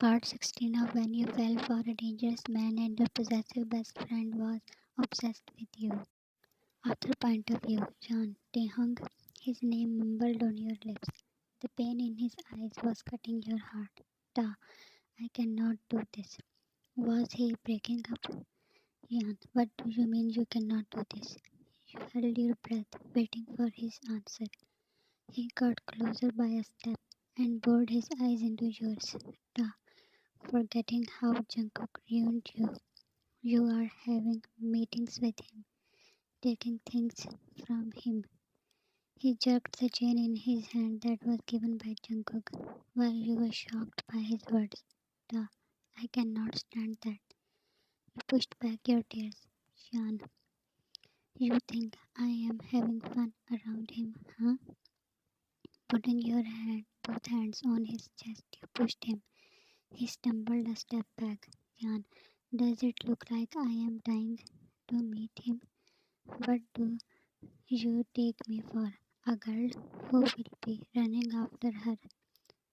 Part 16 of When You Fell for a Dangerous Man and Your Possessive Best Friend Was Obsessed with You. Author point of view John Taehyung, his name mumbled on your lips. The pain in his eyes was cutting your heart. Ta, I cannot do this. Was he breaking up? Jan, what do you mean you cannot do this? You held your breath, waiting for his answer. He got closer by a step and bored his eyes into yours. Ta, forgetting how Jungkook ruined you. You are having meetings with him, taking things from him. He jerked the chain in his hand that was given by Jungkook while you were shocked by his words. Duh, I cannot stand that. You pushed back your tears. Sean, you think I am having fun around him, huh? Putting your both hands on his chest, you pushed him. He stumbled a step back. Sean, does it look like I am dying to meet him? What do you take me for? A girl who will be running after her?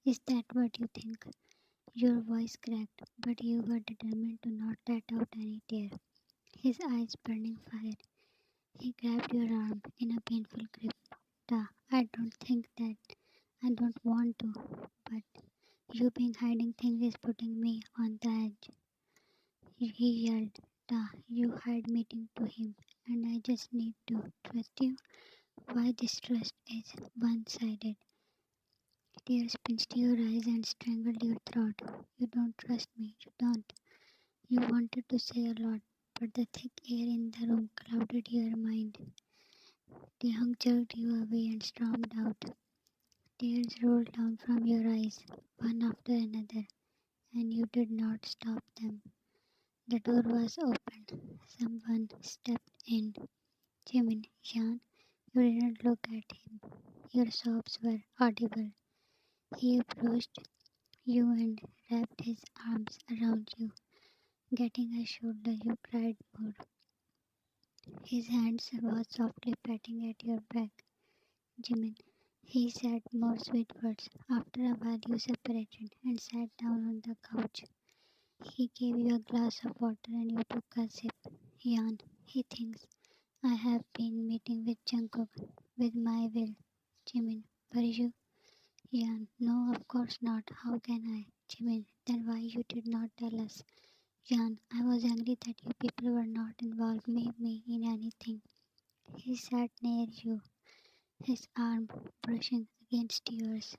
Is that what you think? Your voice cracked, but you were determined to not let out any tear. His eyes burning fire. He grabbed your arm in a painful grip. Da, I don't think that I don't want to, but you being hiding things is putting me on the edge. He yelled. Da, you had meeting to him, and I just need to trust you. Why this trust is one-sided. Tears pinched your eyes and strangled your throat. You don't trust me, you don't. You wanted to say a lot, but the thick air in the room clouded your mind. Taehyung jerked you away and stormed out. Tears rolled down from your eyes, one after another, and you did not stop them. The door was opened. Someone stepped in. Jimin, Jan, you didn't look at him. Your sobs were audible. He approached you and wrapped his arms around you. Getting a shoulder, you cried more. His hands were softly patting at your back. Jimin, he said more sweet words. After a while, you separated and sat down on the couch. He gave you a glass of water and you took a sip. Yan, he thinks I have been meeting with Jungkook with my will. Jimin, were you? Yan, no, of course not. How can I? Jimin, then why you did not tell us? Jan, I was angry that you people were not involving me in anything. He sat near you, his arm brushing against yours.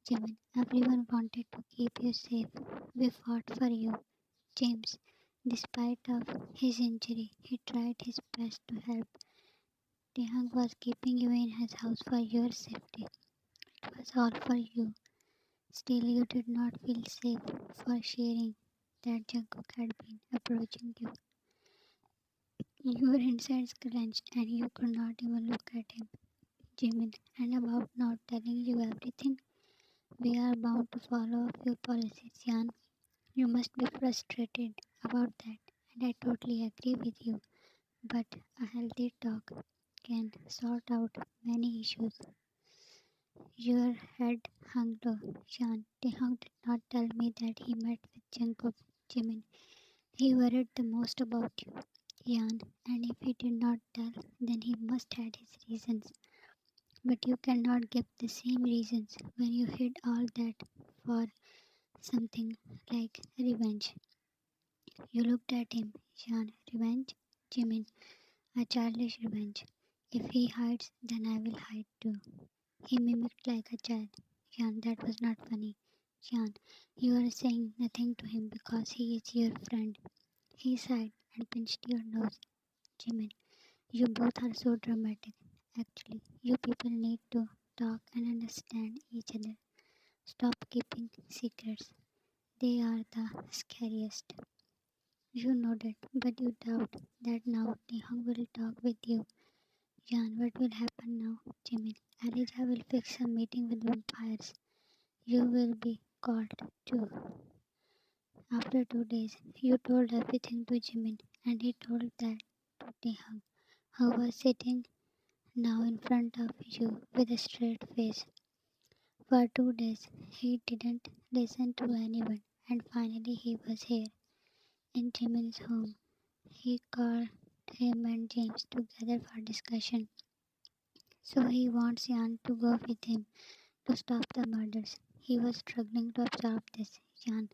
Jimin, everyone wanted to keep you safe. We fought for you. James, despite of his injury, he tried his best to help. Taehyung was keeping you in his house for your safety. It was all for you. Still, you did not feel safe for sharing that Jungkook had been approaching you. Your insides clenched and you could not even look at him. Jimin, and about not telling you everything, we are bound to follow a few policies, Jan. You must be frustrated about that, and I totally agree with you. But a healthy talk can sort out many issues. Your head hung low, Jan. Taehyung did not tell me that he met with Jungkook, Jimin. He worried the most about you, Jan, and if he did not tell, then he must had his reasons. But you cannot give the same reasons when you hid all that for something like revenge. You looked at him, Jan. Revenge? Jimin, a childish revenge. If he hides, then I will hide too. He mimicked like a child. Jan, that was not funny. Jan, you are saying nothing to him because he is your friend. He sighed and pinched your nose. Jimin, you both are so dramatic. Actually, you people need to talk and understand each other. Stop keeping secrets. They are the scariest. You nodded, but you doubt that now Taehyung will talk with you. Jan, what will happen now? Jimin, Elijah will fix a meeting with vampires. You will be called too. After 2 days, you told everything to Jimin, and he told that to Taehyung, who was sitting now in front of you with a straight face. For 2 days, he didn't listen to anyone. and finally he was here, in Jimin's home. He called him and James together for discussion. So he wants Jan to go with him to stop the murders. He was struggling to absorb this. Jan,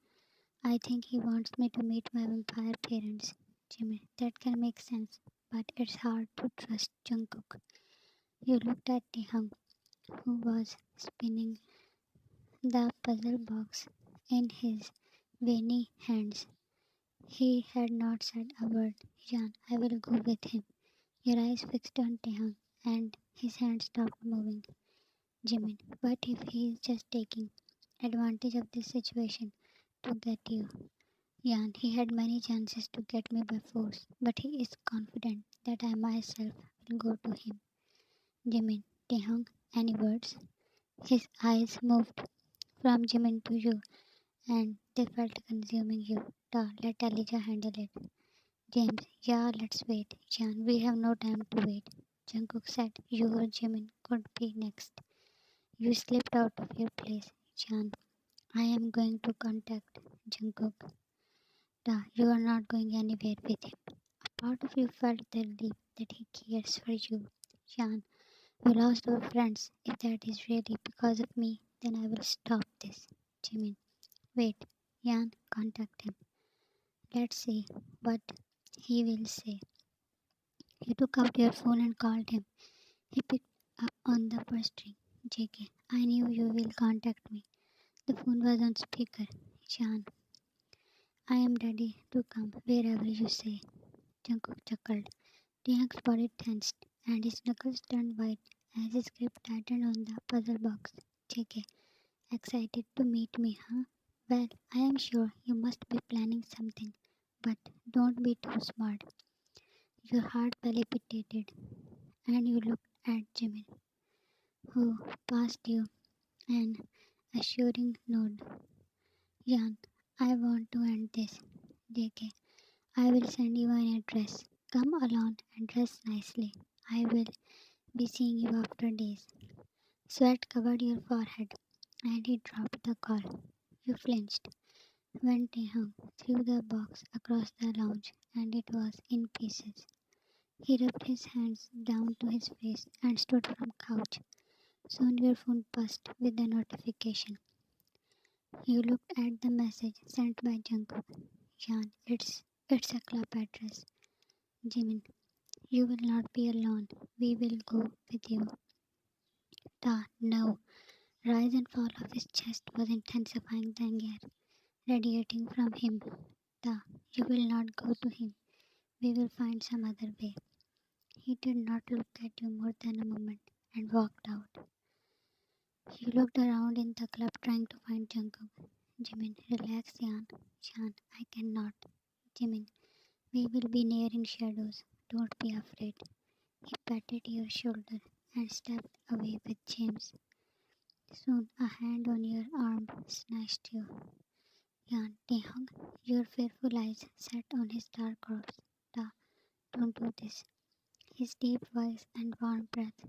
I think he wants me to meet my vampire parents. Jimin, that can make sense, but it's hard to trust Jungkook. You looked at Taehyung, who was spinning the puzzle box in his veiny hands. He had not said a word. Jan, I will go with him. Your eyes fixed on Taehyung, and his hand stopped moving. Jimin, what if he is just taking advantage of this situation to get you? Jan, he had many chances to get me by force, but he is confident that I myself will go to him. Jimin, Taehyung, any words? His eyes moved from Jimin to you, and they felt consuming you. Ta, let Elijah handle it. James, yeah, let's wait. Jan, we have no time to wait. Jungkook said you or Jimin could be next. You slipped out of your place. Jan, I am going to contact Jungkook. Ta, you are not going anywhere with him. A part of you felt the relief that he cares for you. Jan, we lost our friends. If that is really because of me, then I will stop this. Jimin, wait. Jan, contact him. Let's see what he will say. You took out your phone and called him. He picked up on the first ring. JK, I knew you will contact me. The phone was on speaker. Jan, I am ready to come wherever you say. Jungkook chuckled. Taehyung's body tensed and his knuckles turned white as his grip tightened on the puzzle box. JK, excited to meet me, huh? Well, I am sure you must be planning something, but don't be too smart. Your heart palpitated, and you looked at Jimin, who passed you an assuring nod. Jan, I want to end this. JK, I will send you an address. Come along and dress nicely. I will be seeing you after days. Sweat covered your forehead, and he dropped the call. You flinched when Taehyung threw the box across the lounge, and it was in pieces. He rubbed his hands down to his face and stood from couch. Soon your phone buzzed with a notification. You looked at the message sent by Jungkook. Jan, it's a club address. Jimin, you will not be alone. We will go with you. Ta, no. Rise and fall of his chest was intensifying the anger radiating from him. Ta, you will not go to him. We will find some other way. He did not look at you more than a moment and walked out. You looked around in the club trying to find Jungkook. Jimin, relax, Jan. Jan, I cannot. Jimin, we will be near in shadows. Don't be afraid. He patted your shoulder and stepped away with James. Soon a hand on your arm snatched you. Jan, Taehyung, your fearful eyes set on his dark corpse. Ta, don't do this. His deep voice and warm breath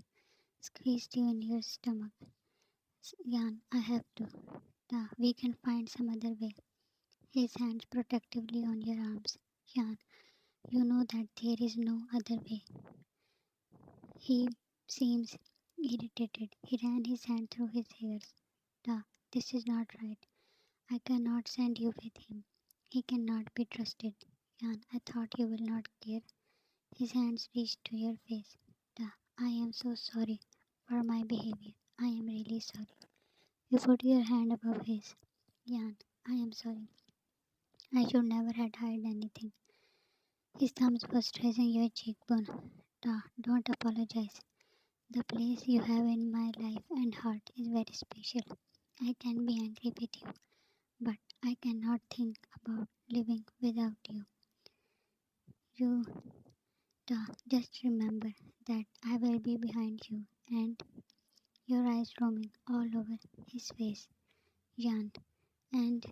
squeezed you in your stomach. Jan, I have to. Ta, we can find some other way. His hands protectively on your arms. Jan, you know that there is no other way. He seems irritated. He ran his hand through his hairs. Ta, this is not right. I cannot send you with him. He cannot be trusted. Jan, I thought you will not care. His hands reached to your face. Ta, I am so sorry for my behavior. I am really sorry. You put your hand above his. Jan, I am sorry. I should never have hide anything. His thumbs was tracing your cheekbone. Ta, don't apologize. The place you have in my life and heart is very special. I can be angry with you, but I cannot think about living without you. You, Ta, just remember that I will be behind you and your eyes roaming all over his face, Jan, and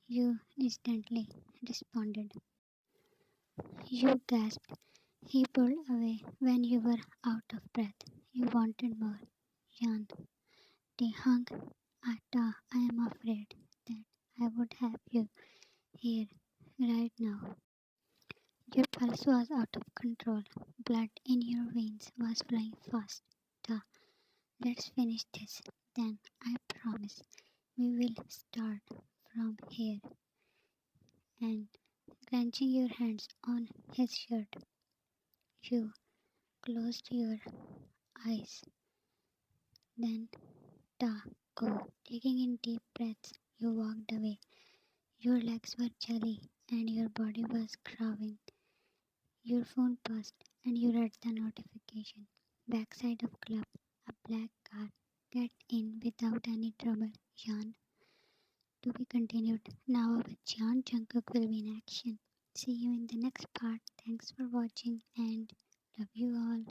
you instantly responded. You gasped. He pulled away when you were out of breath. You wanted more. Jan, they hung. I am afraid that I would would have you here right now. Your pulse was out of control. Blood in your veins was flowing fast. Ta, let's finish this. Then I promise we will start from here. And clenching your hands on his shirt, you closed your eyes. Then ta, go. Taking in deep breaths, you walked away. Your legs were jelly and your body was crawling. Your phone buzzed and you read the notification. Backside of club, a black car. Get in without any trouble, Jan. To be continued. Now with Jan, Jungkook will be in action. See you in the next part. Thanks for watching and love you all.